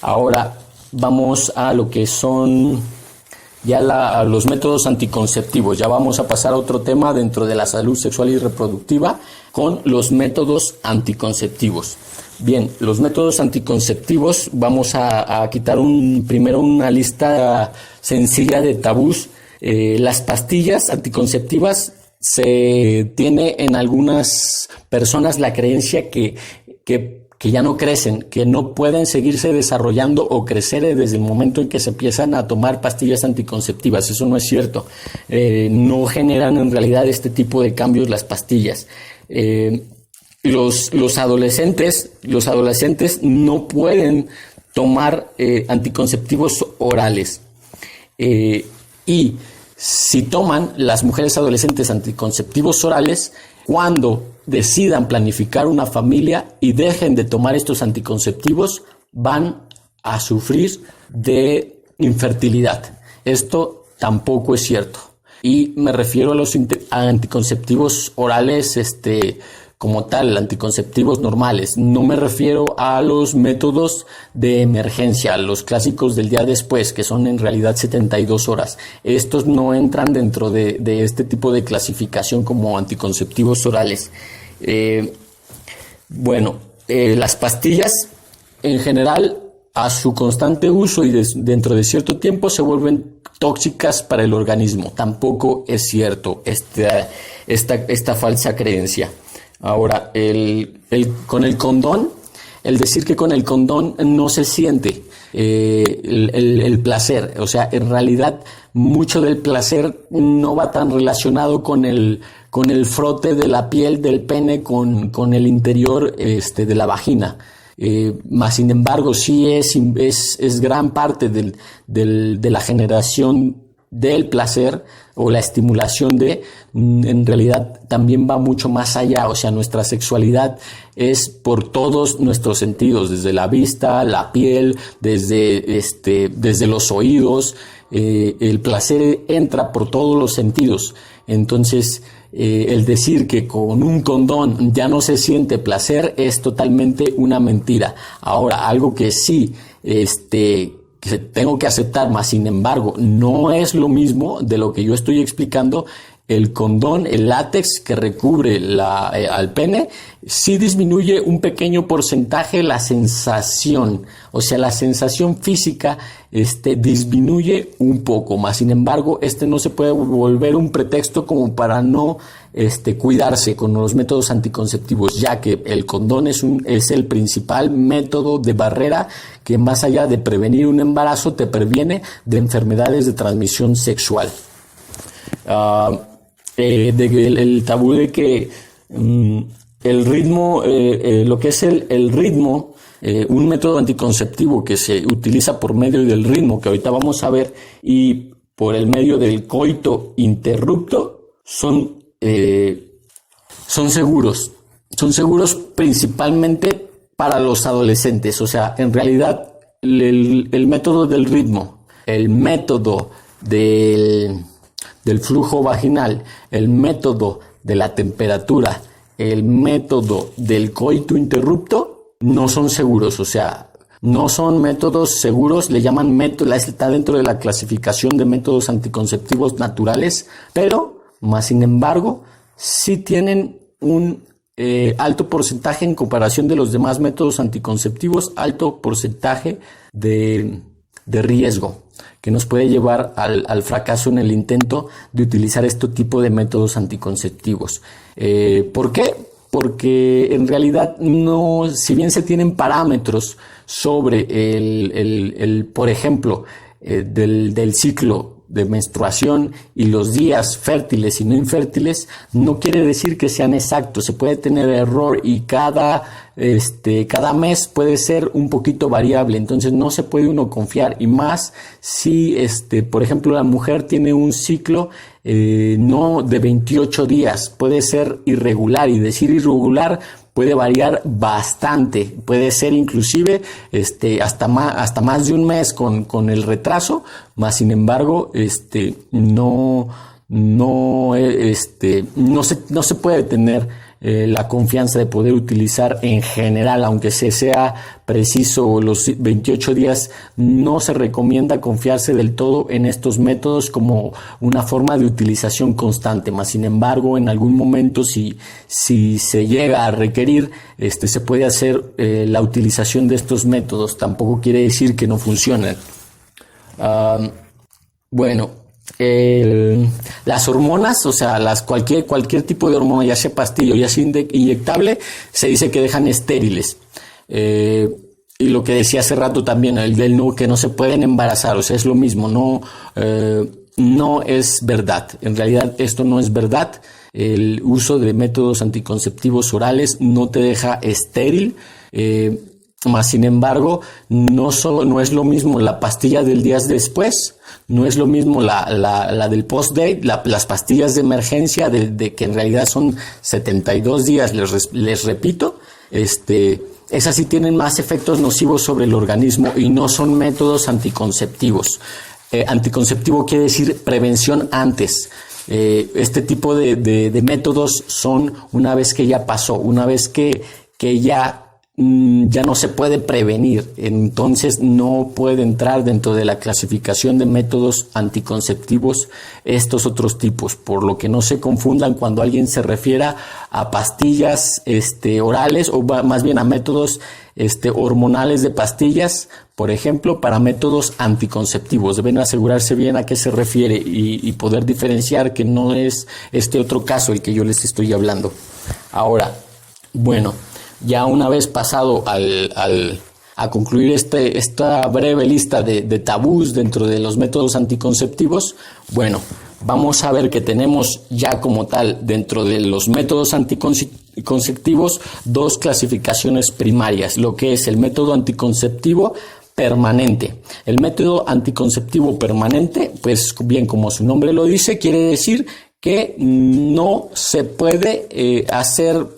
Ahora vamos a lo que son ya los métodos anticonceptivos. Ya vamos a pasar a otro tema dentro de la salud sexual y reproductiva con los métodos anticonceptivos. Bien, los métodos anticonceptivos, vamos a quitar primero una lista sencilla de tabús. Las pastillas anticonceptivas, se tiene en algunas personas la creencia que ya no crecen, que no pueden seguirse desarrollando o crecer desde el momento en que se empiezan a tomar pastillas anticonceptivas. Eso no es cierto. No generan en realidad este tipo de cambios las pastillas. Los adolescentes no pueden tomar anticonceptivos orales. Y si toman las mujeres adolescentes anticonceptivos orales, cuando decidan planificar una familia y dejen de tomar estos anticonceptivos, van a sufrir de infertilidad. Esto tampoco es cierto. Y me refiero a los anticonceptivos orales, como tal, anticonceptivos normales. No me refiero a los métodos de emergencia, los clásicos del día después, que son en realidad 72 horas. Estos no entran dentro de este tipo de clasificación como anticonceptivos orales. Las pastillas en general, a su constante uso y dentro de cierto tiempo, se vuelven tóxicas para el organismo. Tampoco es cierto esta falsa creencia. Ahora, con el condón, el decir que con el condón no se siente el placer, o sea, en realidad mucho del placer no va tan relacionado con el frote de la piel del pene con el interior de la vagina. Más sin embargo, sí es gran parte de la generación del placer o la estimulación en realidad también va mucho más allá. O sea, nuestra sexualidad es por todos nuestros sentidos, desde la vista, la piel, desde los oídos. El placer entra por todos los sentidos. Entonces, el decir que con un condón ya no se siente placer es totalmente una mentira. Ahora, algo que sí, que tengo que aceptar, más sin embargo, no es lo mismo de lo que yo estoy explicando. El condón, el látex que recubre al pene, sí disminuye un pequeño porcentaje la sensación, o sea, la sensación física disminuye un poco, más sin embargo, no se puede volver un pretexto como para no cuidarse con los métodos anticonceptivos, ya que el condón es el principal método de barrera que, más allá de prevenir un embarazo, te previene de enfermedades de transmisión sexual. El tabú de que el ritmo, lo que es el ritmo, un método anticonceptivo que se utiliza por medio del ritmo, que ahorita vamos a ver, y por el medio del coito interrupto, son seguros. Son seguros principalmente para los adolescentes. O sea, en realidad, el método del ritmo, el método del flujo vaginal, el método de la temperatura, el método del coito interrupto, no son seguros. O sea, no son métodos seguros, le llaman está dentro de la clasificación de métodos anticonceptivos naturales, pero, más sin embargo, sí tienen un alto porcentaje en comparación de los demás métodos anticonceptivos, alto porcentaje de riesgo que nos puede llevar al fracaso en el intento de utilizar este tipo de métodos anticonceptivos. ¿Por qué? Porque en realidad si bien se tienen parámetros sobre por ejemplo, del ciclo de menstruación y los días fértiles y no infértiles, no quiere decir que sean exactos. Se puede tener error y cada mes puede ser un poquito variable, entonces no se puede uno confiar, y más si por ejemplo la mujer tiene un ciclo no de 28 días, puede ser irregular, y decir irregular puede variar bastante, puede ser inclusive hasta más de un mes con el retraso, más sin embargo no se puede tener la confianza de poder utilizar en general, aunque se sea preciso los 28 días, no se recomienda confiarse del todo en estos métodos como una forma de utilización constante. Más sin embargo, en algún momento, si se llega a requerir, se puede hacer la utilización de estos métodos. Tampoco quiere decir que no funcionen. Las hormonas, o sea, cualquier tipo de hormona, ya sea pastilla o ya sea inyectable, se dice que dejan estériles. Y lo que decía hace rato también, que no se pueden embarazar, o sea, es lo mismo, no es verdad. En realidad esto no es verdad. El uso de métodos anticonceptivos orales no te deja estéril. Más sin embargo, no es lo mismo la pastilla del día después, no es lo mismo la del post-date, las pastillas de emergencia de que en realidad son 72 días, les repito, esas sí tienen más efectos nocivos sobre el organismo y no son métodos anticonceptivos. Anticonceptivo quiere decir prevención antes. Este tipo de métodos son una vez que ya pasó, una vez que ya no se puede prevenir, entonces no puede entrar dentro de la clasificación de métodos anticonceptivos estos otros tipos, por lo que no se confundan cuando alguien se refiera a pastillas orales o más bien a métodos hormonales de pastillas, por ejemplo, para métodos anticonceptivos. Deben asegurarse bien a qué se refiere y poder diferenciar que no es este otro caso el que yo les estoy hablando. Ahora, ya una vez pasado a concluir esta breve lista de tabús dentro de los métodos anticonceptivos, vamos a ver que tenemos ya como tal dentro de los métodos anticonceptivos dos clasificaciones primarias, lo que es el método anticonceptivo permanente. El método anticonceptivo permanente, pues bien como su nombre lo dice, quiere decir que no se puede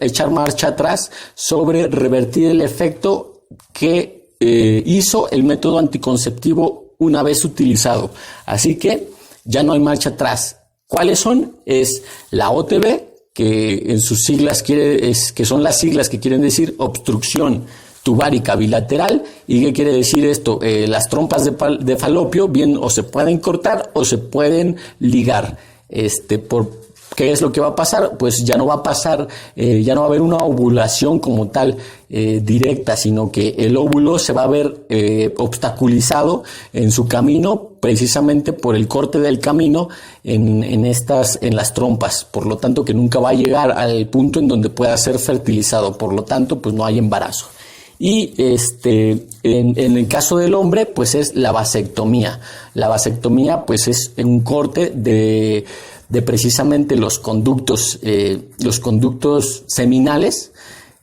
echar marcha atrás sobre revertir el efecto que hizo el método anticonceptivo una vez utilizado. Así que ya no hay marcha atrás. ¿Cuáles son? Es la OTB, que en sus siglas que son las siglas que quieren decir obstrucción tubárica bilateral. ¿Y qué quiere decir esto? Las trompas de falopio bien o se pueden cortar o se pueden ligar. ¿Qué es lo que va a pasar? Pues ya no va a pasar, ya no va a haber una ovulación como tal directa, sino que el óvulo se va a ver obstaculizado en su camino precisamente por el corte del camino en las trompas, por lo tanto que nunca va a llegar al punto en donde pueda ser fertilizado, por lo tanto pues no hay embarazo. Y en el caso del hombre, pues es la vasectomía. La vasectomía, pues es un corte de precisamente los conductos seminales,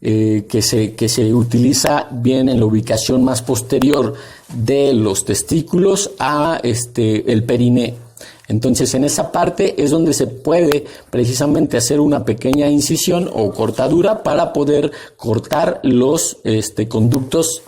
que se utiliza bien en la ubicación más posterior de los testículos a el periné. Entonces, en esa parte es donde se puede precisamente hacer una pequeña incisión o cortadura para poder cortar los conductos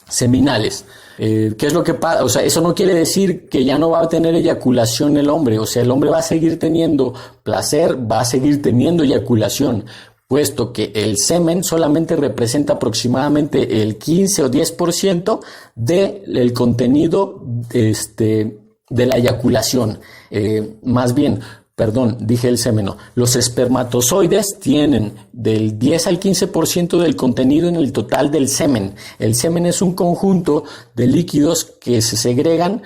seminales. ¿Qué es lo que pasa? O sea, eso no quiere decir que ya no va a tener eyaculación el hombre. O sea, el hombre va a seguir teniendo placer, va a seguir teniendo eyaculación, puesto que el semen solamente representa aproximadamente el 15 o 10% del contenido de la eyaculación. Dije el semen, no. Los espermatozoides tienen del 10 al 15% del contenido en el total del semen. El semen es un conjunto de líquidos que se segregan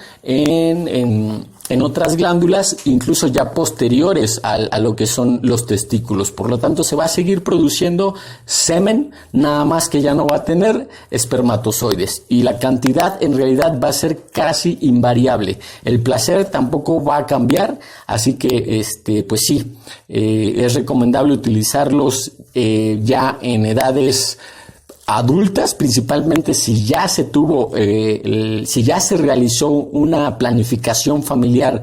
en otras glándulas, incluso ya posteriores a lo que son los testículos. Por lo tanto, se va a seguir produciendo semen, nada más que ya no va a tener espermatozoides. Y la cantidad en realidad va a ser casi invariable. El placer tampoco va a cambiar, así que pues sí, es recomendable utilizarlos ya en edades adultas, principalmente si ya se realizó una planificación familiar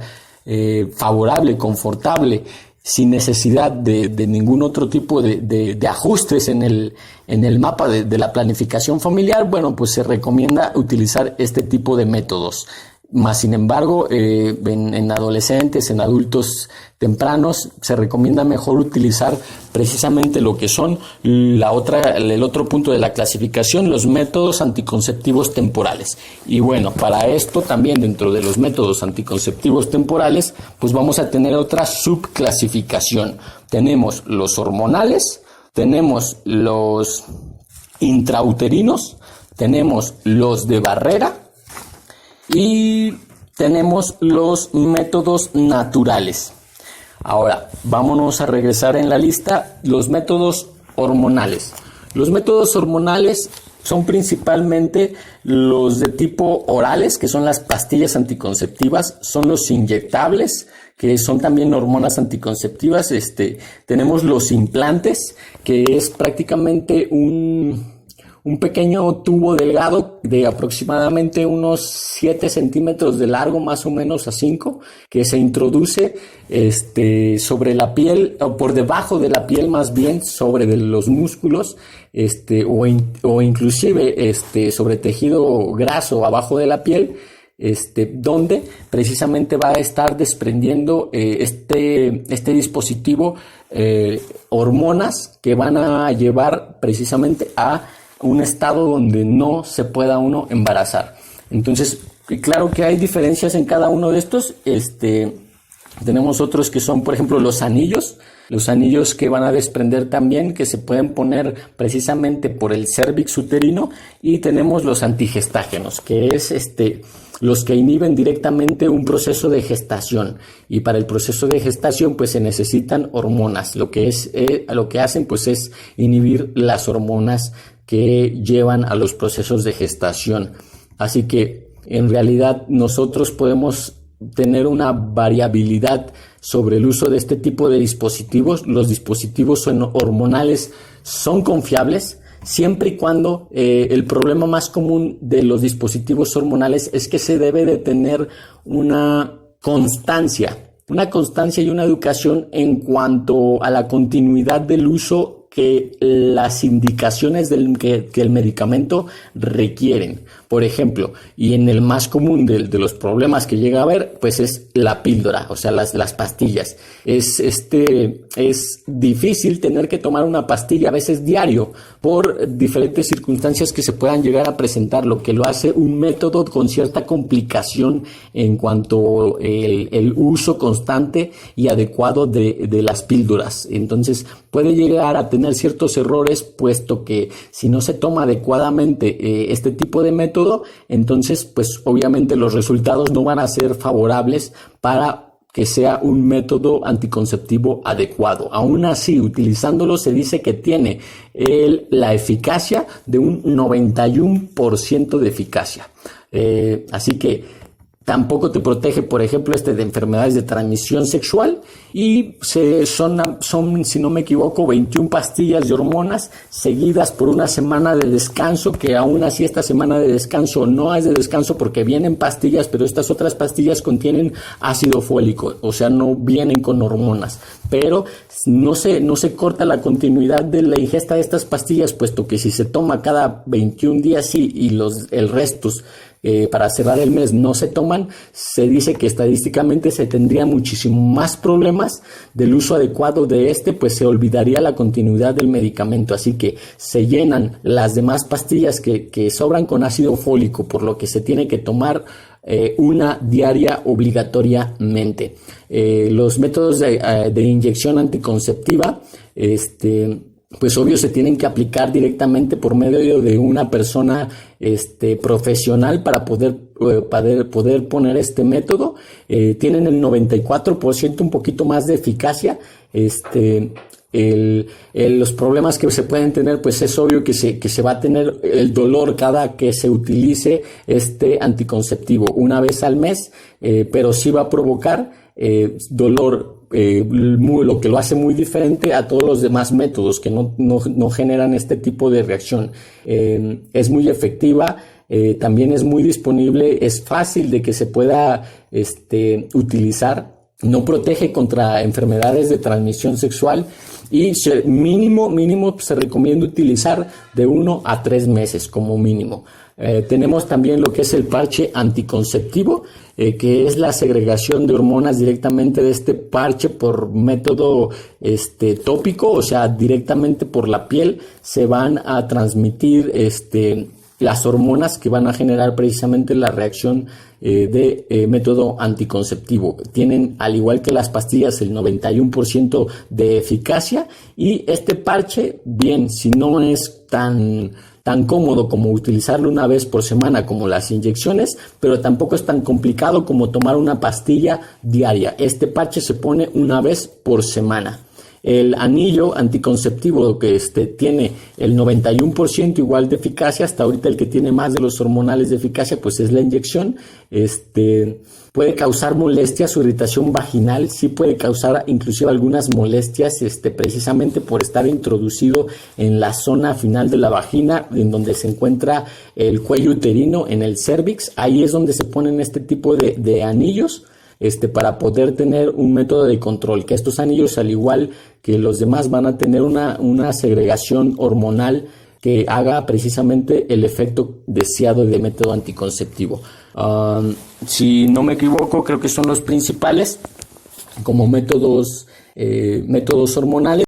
favorable, confortable, sin necesidad de ningún otro tipo de ajustes en el mapa de la planificación familiar. Pues se recomienda utilizar este tipo de métodos. Más sin embargo, en adolescentes, en adultos tempranos, se recomienda mejor utilizar precisamente lo que son el otro punto de la clasificación, los métodos anticonceptivos temporales. Y bueno, para esto también dentro de los métodos anticonceptivos temporales, pues vamos a tener otra subclasificación. Tenemos los hormonales, tenemos los intrauterinos, tenemos los de barrera, y tenemos los métodos naturales. Ahora, vámonos a regresar en la lista los métodos hormonales. Los métodos hormonales son principalmente los de tipo orales, que son las pastillas anticonceptivas, son los inyectables, que son también hormonas anticonceptivas. Tenemos los implantes, que es prácticamente un pequeño tubo delgado de aproximadamente unos 7 centímetros de largo, más o menos a 5, que se introduce sobre la piel, o por debajo de la piel más bien, sobre de los músculos, o inclusive sobre tejido graso abajo de la piel, donde precisamente va a estar desprendiendo este dispositivo hormonas que van a llevar precisamente a un estado donde no se pueda uno embarazar. Entonces, claro que hay diferencias en cada uno de estos. Tenemos otros que son, por ejemplo, los anillos que van a desprender también, que se pueden poner precisamente por el cérvix uterino, y tenemos los antigestágenos, que es los que inhiben directamente un proceso de gestación, y para el proceso de gestación pues se necesitan hormonas. Lo que hacen pues es inhibir las hormonas que llevan a los procesos de gestación. Así que en realidad nosotros podemos tener una variabilidad sobre el uso de este tipo de dispositivos. Los dispositivos hormonales son confiables siempre y cuando el problema más común de los dispositivos hormonales es que se debe de tener una constancia y una educación en cuanto a la continuidad del uso que las indicaciones que el medicamento requieren. Por ejemplo, y en el más común de los problemas que llega a haber, pues es la píldora, o sea, las pastillas. Es difícil tener que tomar una pastilla a veces diario por diferentes circunstancias que se puedan llegar a presentar, lo que lo hace un método con cierta complicación en cuanto el uso constante y adecuado de las píldoras. Entonces, puede llegar a tener ciertos errores, puesto que si no se toma adecuadamente este tipo de método, entonces pues obviamente los resultados no van a ser favorables para que sea un método anticonceptivo adecuado. Aún así, utilizándolo se dice que tiene la eficacia de un 91% de eficacia. Así que tampoco te protege, por ejemplo, de enfermedades de transmisión sexual, y son, si no me equivoco, 21 pastillas de hormonas seguidas por una semana de descanso, que aún así esta semana de descanso no es de descanso porque vienen pastillas, pero estas otras pastillas contienen ácido fólico, o sea, no vienen con hormonas, pero no se corta la continuidad de la ingesta de estas pastillas, puesto que si se toma cada 21 días sí, y el resto para cerrar el mes no se toman, se dice que estadísticamente se tendría muchísimo más problemas del uso adecuado de pues se olvidaría la continuidad del medicamento. Así que se llenan las demás pastillas que sobran con ácido fólico, por lo que se tiene que tomar una diaria obligatoriamente. Los métodos de inyección anticonceptiva, pues obvio se tienen que aplicar directamente por medio de una persona profesional para poder poner este método. Tienen el 94%, un poquito más de eficacia. Los problemas que se pueden tener, pues es obvio que se va a tener el dolor cada que se utilice este anticonceptivo una vez al mes, pero sí va a provocar dolor, lo que lo hace muy diferente a todos los demás métodos que no generan este tipo de reacción. Es muy efectiva, también es muy disponible, es fácil de que se pueda utilizar. no protege contra enfermedades de transmisión sexual y mínimo se recomienda utilizar de 1 a 3 meses como mínimo. Tenemos también lo que es el parche anticonceptivo, que es la segregación de hormonas directamente de este parche por método tópico, o sea, directamente por la piel se van a transmitir las hormonas que van a generar precisamente la reacción de método anticonceptivo. Tienen, al igual que las pastillas, el 91% de eficacia, y este parche, bien, si no es tan cómodo como utilizarlo una vez por semana como las inyecciones, pero tampoco es tan complicado como tomar una pastilla diaria. Este parche se pone una vez por semana. El anillo anticonceptivo que tiene el 91% igual de eficacia, hasta ahorita el que tiene más de los hormonales de eficacia pues es la inyección. Puede causar molestias o irritación vaginal, sí puede causar inclusive algunas molestias precisamente por estar introducido en la zona final de la vagina, en donde se encuentra el cuello uterino, en el cérvix. Ahí es donde se ponen este tipo de anillos para poder tener un método de control, que estos anillos, al igual que los demás, van a tener una segregación hormonal que haga precisamente el efecto deseado de método anticonceptivo. Si no me equivoco, creo que son los principales como métodos hormonales.